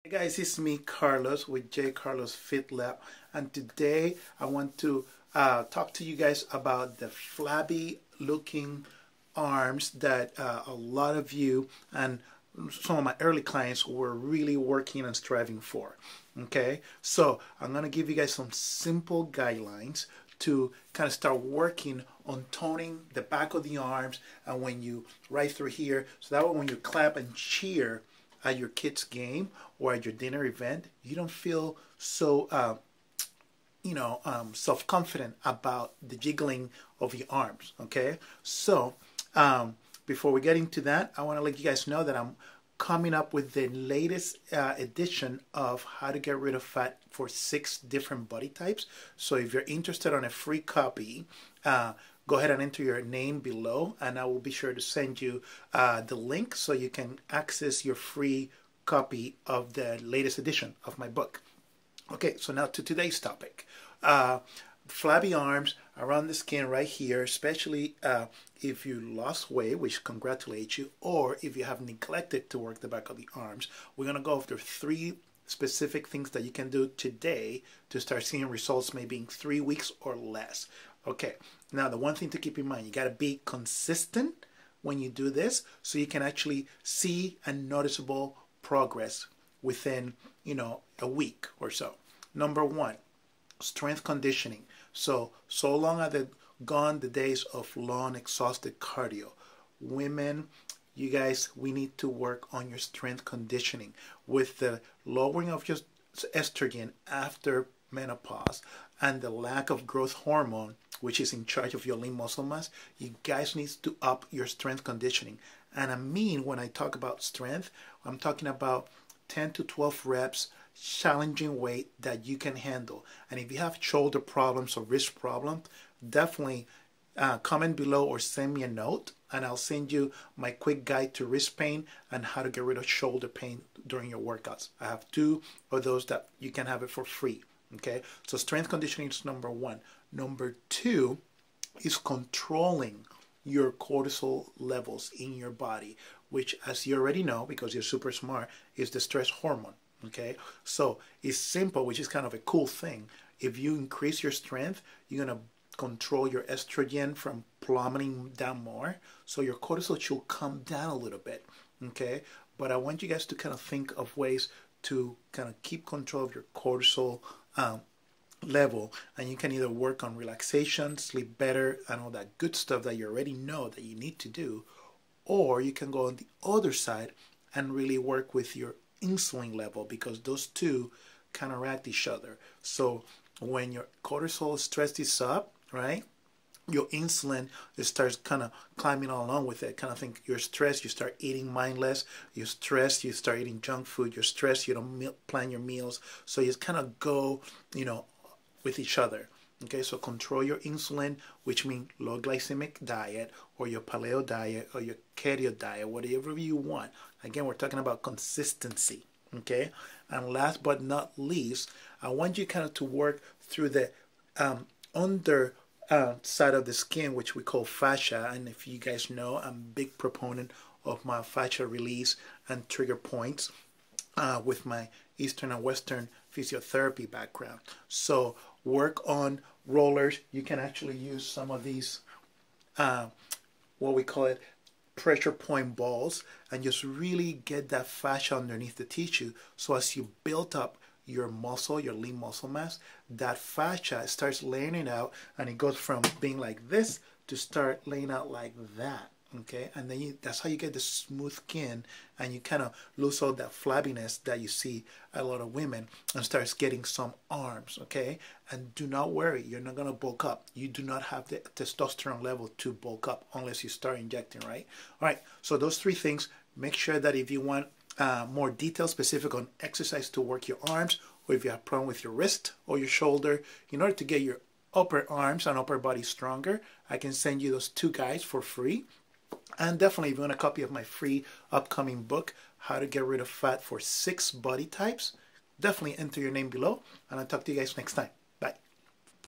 Hey guys, it's me Carlos with J Carlos Fit Lab, and today I want to talk to you guys about the flabby looking arms that a lot of you and some of my early clients were really working and striving for. Okay, so I'm going to give you guys some simple guidelines to kind of start working on toning the back of the arms, and when you right through here, so that way when you clap and cheer at your kid's game or at your dinner event, you don't feel so self-confident about the jiggling of your arms. Okay, so before we get into that, I want to let you guys know that I'm coming up with the latest edition of how to get rid of fat for 6 different body types. So if you're interested on a free copy, go ahead and enter your name below, and I will be sure to send you the link so you can access your free copy of the latest edition of my book. Okay, so now to today's topic. Flabby arms around the skin right here, especially if you lost weight, which congratulates you, or if you have neglected to work the back of the arms. We're going to go over 3 specific things that you can do today to start seeing results maybe in 3 weeks or less. Okay, now the one thing to keep in mind, you got to be consistent when you do this so you can actually see a noticeable progress within, a week or so. Number 1, strength conditioning. So long are gone the days of long, exhausted cardio. Women, you guys, we need to work on your strength conditioning. With the lowering of your estrogen after menopause and the lack of growth hormone, which is in charge of your lean muscle mass, you guys need to up your strength conditioning. And when I talk about strength, I'm talking about 10 to 12 reps, challenging weight that you can handle. And if you have shoulder problems or wrist problems, definitely comment below or send me a note, and I'll send you my quick guide to wrist pain and how to get rid of shoulder pain during your workouts. I have 2 of those that you can have it for free. Okay, so strength conditioning is number 1. Number 2 is controlling your cortisol levels in your body, which, as you already know because you're super smart, is the stress hormone. Okay, so it's simple, which is kind of a cool thing. If you increase your strength, you're going to control your estrogen from plummeting down more, so your cortisol should come down a little bit. Okay, but I want you guys to kind of think of ways to kind of keep control of your cortisol level, and you can either work on relaxation, sleep better, and all that good stuff that you already know that you need to do, or you can go on the other side and really work with your insulin level, because those two counteract each other. So when your cortisol stress is up, right, your insulin, it starts kind of climbing along with it. Kind of think you're stressed, you start eating mindless. You're stressed, you start eating junk food. You're stressed, you don't plan your meals. So you kind of go, with each other. Okay, so control your insulin, which means low glycemic diet, or your paleo diet, or your keto diet, whatever you want. Again, we're talking about consistency. Okay, and last but not least, I want you kind of to work through the under side of the skin, which we call fascia. And if you guys know, I'm a big proponent of my fascia release and trigger points with my Eastern and Western physiotherapy background. So work on rollers. You can actually use some of these, what we call it, pressure point balls, and just really get that fascia underneath the tissue. So as you build up your muscle, your lean muscle mass, that fascia starts laying it out, and it goes from being like this to start laying out like that. Okay, and then that's how you get the smooth skin, and you kind of lose all that flabbiness that you see a lot of women, and starts getting some arms. Okay, and do not worry, you're not gonna bulk up. You do not have the testosterone level to bulk up unless you start injecting, right? All right, so those 3 things. Make sure that if you want more details specific on exercise to work your arms, or if you have a problem with your wrist or your shoulder, in order to get your upper arms and upper body stronger, I can send you those 2 guides for free. And definitely, if you want a copy of my free upcoming book, How to Get Rid of Fat for 6 Body Types, definitely enter your name below, and I'll talk to you guys next time.